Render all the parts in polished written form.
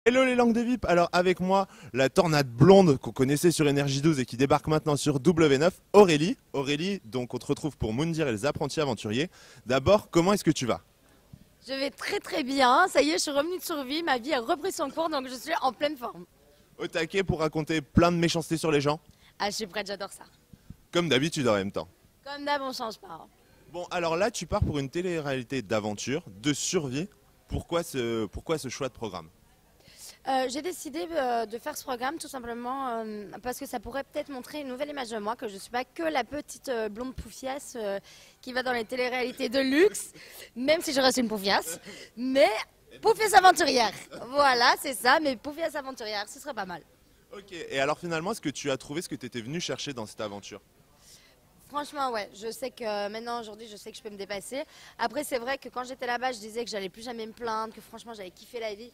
Hello les langues de VIP, alors avec moi la tornade blonde qu'on connaissait sur Énergie 12 et qui débarque maintenant sur W9, Aurélie. Aurélie, donc on te retrouve pour Moundir et les apprentis aventuriers. D'abord, comment est-ce que tu vas? Je vais très très bien, ça y est, je suis revenue de survie, ma vie a repris son cours donc je suis en pleine forme. Au taquet pour raconter plein de méchancetés sur les gens, Ah, je suis prête, j'adore ça. comme d'habitude en même temps. Comme d'hab, on change pas, hein. Bon, alors là tu pars pour une télé-réalité d'aventure, de survie. Pourquoi ce choix de programme? J'ai décidé de faire ce programme tout simplement parce que ça pourrait peut-être montrer une nouvelle image de moi, que je ne suis pas que la petite blonde poufiasse qui va dans les téléréalités de luxe, même si je reste une poufiasse, mais poufiasse aventurière. Voilà, c'est ça, mais poufiasse aventurière, ce serait pas mal. Ok, et alors finalement, est-ce que tu as trouvé ce que tu étais venu chercher dans cette aventure? Franchement, ouais, je sais que maintenant, aujourd'hui, je sais que je peux me dépasser. Après, c'est vrai que quand j'étais là-bas, je disais que j'allais plus jamais me plaindre, que franchement, j'avais kiffé la vie.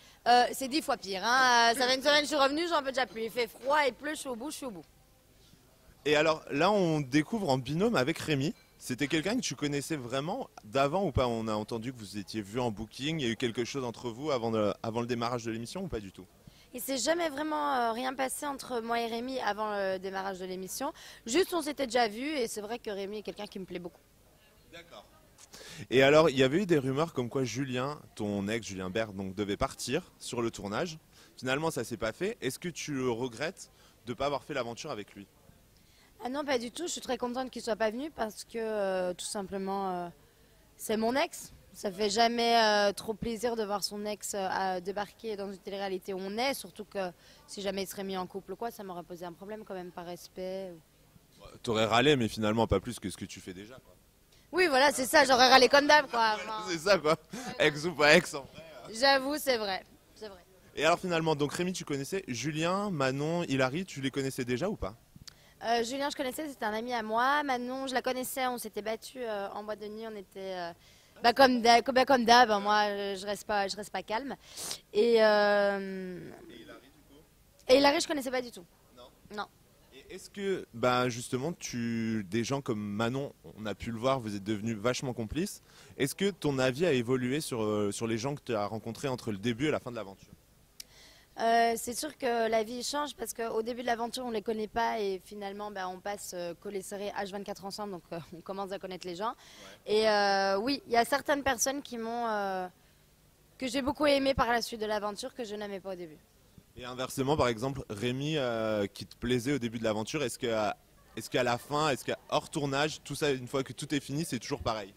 C'est 10 fois pire, hein. Ça fait une semaine, je suis revenue, j'en peux déjà plus. Il fait froid, il pleut, je suis au bout, je suis au bout. Et alors là on découvre en binôme avec Rémi. C'était quelqu'un que tu connaissais vraiment d'avant ou pas? On a entendu que vous étiez vus en booking, il y a eu quelque chose entre vous avant le démarrage de l'émission ou pas du tout? Il s'est jamais vraiment rien passé entre moi et Rémi avant le démarrage de l'émission. Juste, on s'était déjà vus et c'est vrai que Rémi est quelqu'un qui me plaît beaucoup. D'accord. Et alors, il y avait eu des rumeurs comme quoi Julien, ton ex Julien Bert, donc devait partir sur le tournage. Finalement, ça s'est pas fait. Est-ce que tu le regrettes de ne pas avoir fait l'aventure avec lui? Ah non, pas du tout. Je suis très contente qu'il soit pas venu parce que tout simplement, c'est mon ex. Ça fait jamais trop plaisir de voir son ex débarquer dans une télé-réalité où on est, surtout que si jamais il serait mis en couple ou quoi, ça m'aurait posé un problème quand même par respect. T'aurais râlé, mais finalement pas plus que ce que tu fais déjà, quoi. Oui, voilà, c'est ça, j'aurais râlé comme d'hab, quoi. Enfin, C'est ça, quoi. Ex ou pas ex, en vrai. j'avoue, c'est vrai, c'est vrai. Et alors finalement, donc Rémi, tu connaissais Julien, Manon, Hilary, tu les connaissais déjà ou pas? Julien, je connaissais, c'était un ami à moi. Manon, je la connaissais, on s'était battu en boîte de nuit, on était comme d'hab, hein, moi je reste pas calme. Et, et Hilary, je connaissais pas du tout. Non. Et est-ce que, bah justement, des gens comme Manon, on a pu le voir, vous êtes devenus vachement complices. Est-ce que ton avis a évolué sur les gens que tu as rencontrés entre le début et la fin de l'aventure? C'est sûr que la vie change parce qu'au début de l'aventure, on les connaît pas et finalement, on passe collés serrés H24 ensemble, donc on commence à connaître les gens. Et oui, il y a certaines personnes que j'ai beaucoup aimé par la suite de l'aventure que je n'aimais pas au début. Et inversement, par exemple, Rémi, qui te plaisait au début de l'aventure, est-ce qu'à la fin, est-ce qu'à hors tournage, tout ça, une fois que tout est fini, c'est toujours pareil?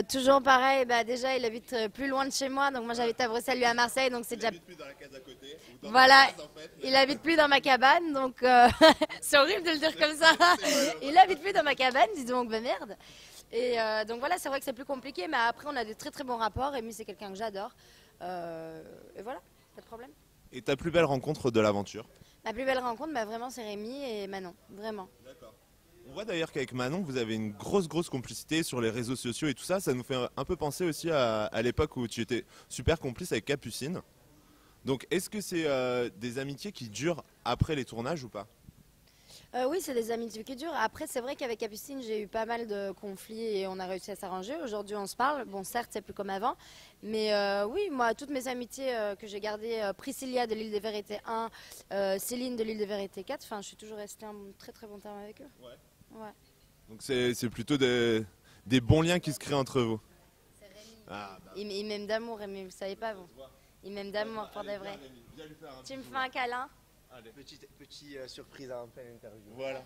Toujours pareil, déjà il habite plus loin de chez moi, donc moi j'habite à Bruxelles, lui à Marseille, donc c'est Il déjà... habite plus dans la case à côté, ou dans la Voilà, case en fait. il habite plus dans ma cabane, donc c'est horrible de le dire comme ça. Il habite plus dans ma cabane, dis donc, merde. Et donc voilà, c'est vrai que c'est plus compliqué, mais après on a de très très bons rapports. Rémi c'est quelqu'un que j'adore. Et voilà, pas de problème. Et ta plus belle rencontre de l'aventure? Ma plus belle rencontre, vraiment c'est Rémi et Manon, vraiment. D'accord. On voit d'ailleurs qu'avec Manon, vous avez une grosse complicité sur les réseaux sociaux et tout ça. Ça nous fait un peu penser aussi à l'époque où tu étais super complice avec Capucine. Donc est-ce que c'est des amitiés qui durent après les tournages ou pas? Oui, c'est des amitiés qui durent. Après, c'est vrai qu'avec Capucine, j'ai eu pas mal de conflits et on a réussi à s'arranger. Aujourd'hui, on se parle. Bon, certes, c'est plus comme avant. Mais oui, moi, toutes mes amitiés que j'ai gardées, Priscilla de l'île des Vérités 1, Céline de l'île des Vérités 4, enfin, je suis toujours restée en très très bon terme avec eux. Ouais. Ouais. Donc c'est plutôt des bons liens qui se créent entre vous. C'est Rémi. Ah, bah, Il m'aime d'amour, Rémi, vous savez pas, vous. Il m'aime d'amour pour de vrai. Tu me fais un câlin? Petite surprise en pleine interview. Voilà.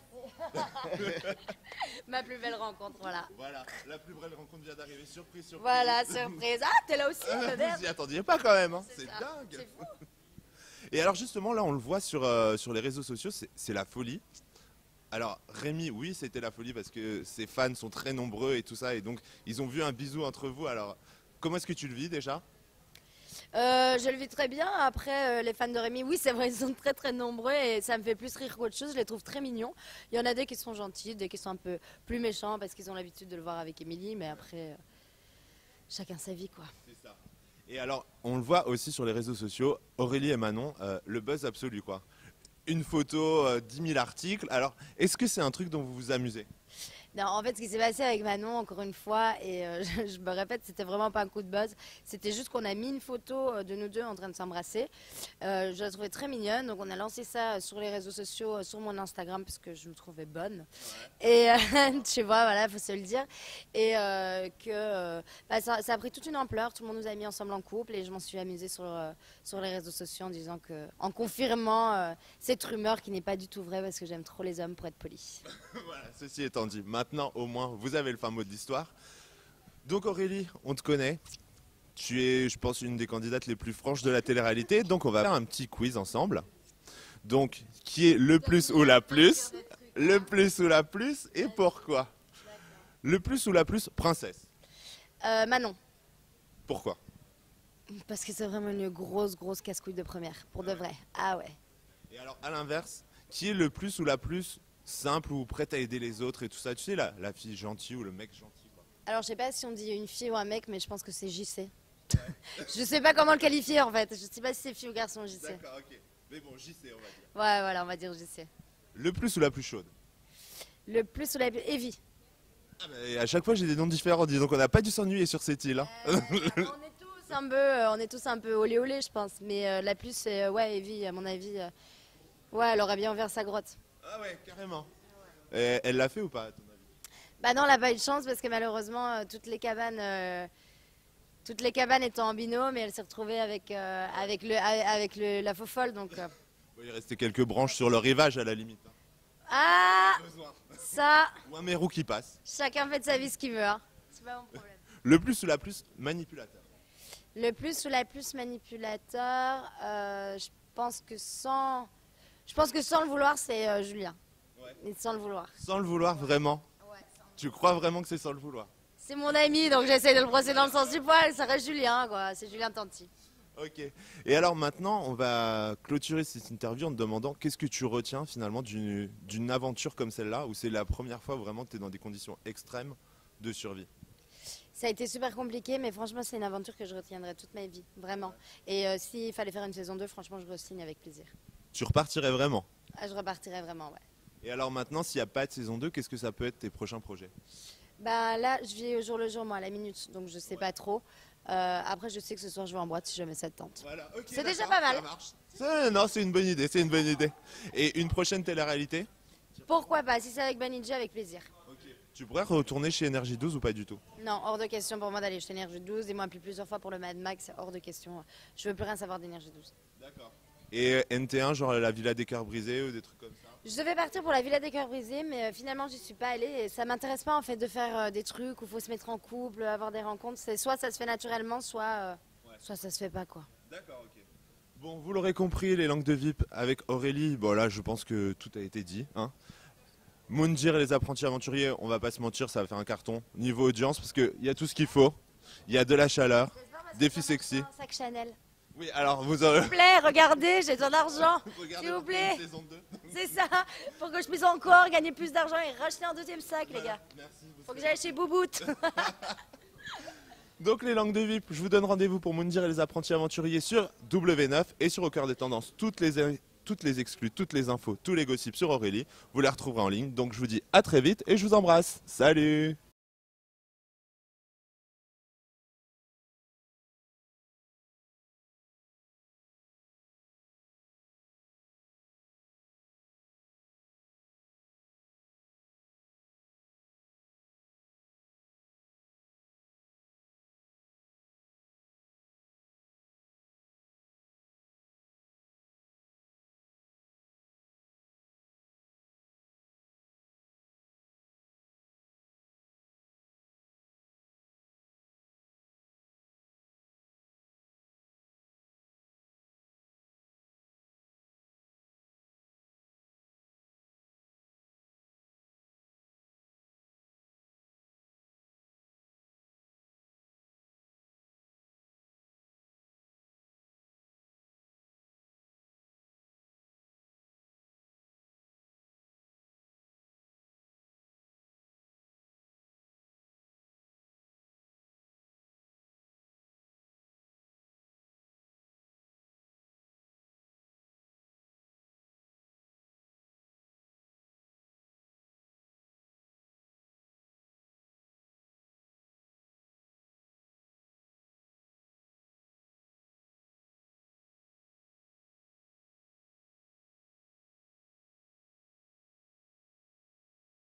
Ma plus belle rencontre, voilà. Voilà, la plus belle rencontre vient d'arriver. Surprise, surprise. Voilà, surprise. Ah, t'es là aussi, merde. Vous y attendiez pas quand même, hein. C'est ça. dingue. C'est fou. Et alors justement, là on le voit sur les réseaux sociaux, c'est la folie. Alors Rémi, oui, c'était la folie parce que ses fans sont très nombreux et tout ça, et donc ils ont vu un bisou entre vous. Alors comment est-ce que tu le vis déjà? Je le vis très bien. Après, les fans de Rémi, oui, c'est vrai, ils sont très très nombreux et ça me fait plus rire qu'autre chose. Je les trouve très mignons. Il y en a des qui sont gentils, des qui sont un peu plus méchants parce qu'ils ont l'habitude de le voir avec Émilie, mais après, chacun sa vie, quoi. C'est ça. Et alors, on le voit aussi sur les réseaux sociaux, Aurélie et Manon, le buzz absolu, quoi. Une photo, 10 000 articles. Alors, est-ce que c'est un truc dont vous vous amusez? Non, en fait, ce qui s'est passé avec Manon, encore une fois, et je me répète, c'était vraiment pas un coup de buzz. C'était juste qu'on a mis une photo de nous deux en train de s'embrasser. Je la trouvais très mignonne, donc on a lancé ça sur les réseaux sociaux, sur mon Instagram, parce que je me trouvais bonne. Et tu vois, voilà, faut se le dire. Et ça a pris toute une ampleur. Tout le monde nous a mis ensemble en couple, et je m'en suis amusée sur les réseaux sociaux en disant en confirmant cette rumeur qui n'est pas du tout vraie, parce que j'aime trop les hommes pour être poli. Voilà, ceci étant dit, maintenant au moins vous avez le fin mot de l'histoire. Donc Aurélie, on te connaît. Tu es, je pense, une des candidates les plus franches de la télé-réalité. Donc on va faire un petit quiz ensemble. Donc, qui est le plus ou la plus? Le plus ou la plus et pourquoi? Le plus ou la plus princesse? Manon, Pourquoi? parce que c'est vraiment une grosse casse-couille de première, pour de vrai. Ah ouais. Et alors à l'inverse, qui est le plus ou la plus simple ou prête à aider les autres et tout ça? Tu sais, la fille gentille ou le mec gentil, quoi. Alors, je sais pas si on dit une fille ou un mec, mais je pense que c'est JC. Je sais pas comment le qualifier en fait. Je sais pas si c'est fille ou garçon, JC. D'accord, ok. Mais bon, j'y sais, on va dire. Ouais, voilà, on va dire JC. Le plus ou la plus chaude? Le plus ou la plus. Evie. Ah, mais à chaque fois j'ai des noms différents, dis donc on n'a pas dû s'ennuyer sur cette île. Hein. On est tous un peu olé olé, je pense. Mais la plus, c'est ouais, Evie, à mon avis. Ouais, elle aurait bien ouvert sa grotte. Ah ouais, carrément. Et elle l'a fait ou pas à ton avis? Bah non, elle a pas eu de chance parce que malheureusement, toutes les cabanes étant en binôme, et elle s'est retrouvée avec la faux folle. Donc, Bon, il restait quelques branches sur le rivage à la limite. Hein. ah, Besoin. ça, Ou un mérou qui passe. chacun fait de sa vie ce qu'il veut. Hein. C'est pas mon problème. Le plus ou la plus manipulateur? Le plus ou la plus manipulateur, je pense que sans le vouloir, c'est Julien. Ouais. Mais sans le vouloir. Sans le vouloir vraiment? Ouais. Tu crois vraiment que c'est sans le vouloir? C'est mon ami, donc j'essaie de le brosser dans le sens du poil. Ça reste Julien, quoi. C'est Julien Tanti. Ok. Et alors maintenant, on va clôturer cette interview en te demandant qu'est-ce que tu retiens finalement d'une aventure comme celle-là, où c'est la première fois vraiment que tu es dans des conditions extrêmes de survie. Ça a été super compliqué, mais franchement, c'est une aventure que je retiendrai toute ma vie, vraiment. Et s'il fallait faire une saison 2, franchement, je re-signe avec plaisir. Tu repartirais vraiment? Ah, je repartirais vraiment, ouais. Et alors maintenant, s'il n'y a pas de saison 2, qu'est-ce que ça peut être tes prochains projets? Bah là, je vis au jour le jour, moi, à la minute, donc je sais pas trop. Après, je sais que ce soir, je vais en boîte si jamais ça te tente. Voilà, ok, C'est déjà d'accord, pas mal. ça marche. Non, c'est une bonne idée, c'est une bonne idée. Et une prochaine télé-réalité? Pourquoi pas? Si c'est avec Banijay, avec plaisir. Tu pourrais retourner chez Énergie 12 ou pas du tout? Non, hors de question pour moi d'aller chez Énergie 12. Et moi, appelé plusieurs fois pour le Mad Max, c'est hors de question. Je veux plus rien savoir d'Énergie 12. D'accord. Et NT1, genre la Villa des Cœurs Brisés ou des trucs comme ça? Je devais partir pour la Villa des Cœurs Brisés, mais finalement, j'y suis pas allée. Et ça m'intéresse pas, en fait, de faire des trucs où il faut se mettre en couple, avoir des rencontres. C'est soit ça se fait naturellement, soit ça se fait pas, quoi. D'accord, ok. Bon, vous l'aurez compris, les langues de VIP avec Aurélie, bon là, je pense que tout a été dit. Hein. Moundir et les apprentis aventuriers, on va pas se mentir, ça va faire un carton. Niveau audience, parce qu'il y a tout ce qu'il faut. Il y a de la chaleur, des filles sexy. Un sac Chanel. Oui, alors vous aurez... S'il vous plaît, regardez, j'ai besoin d'argent. Regardez S'il vous pour plaît. une saison 2. C'est ça, pour que je puisse encore gagner plus d'argent et racheter un deuxième sac, les gars. Merci. Faut que j'aille chez Boubout. Donc les langues de VIP, je vous donne rendez-vous pour Moundir et les apprentis aventuriers sur W9 et sur Au Cœur des Tendances. Toutes les exclus, toutes les infos, tous les gossips sur Aurélie, vous les retrouverez en ligne. Donc je vous dis à très vite et je vous embrasse. Salut!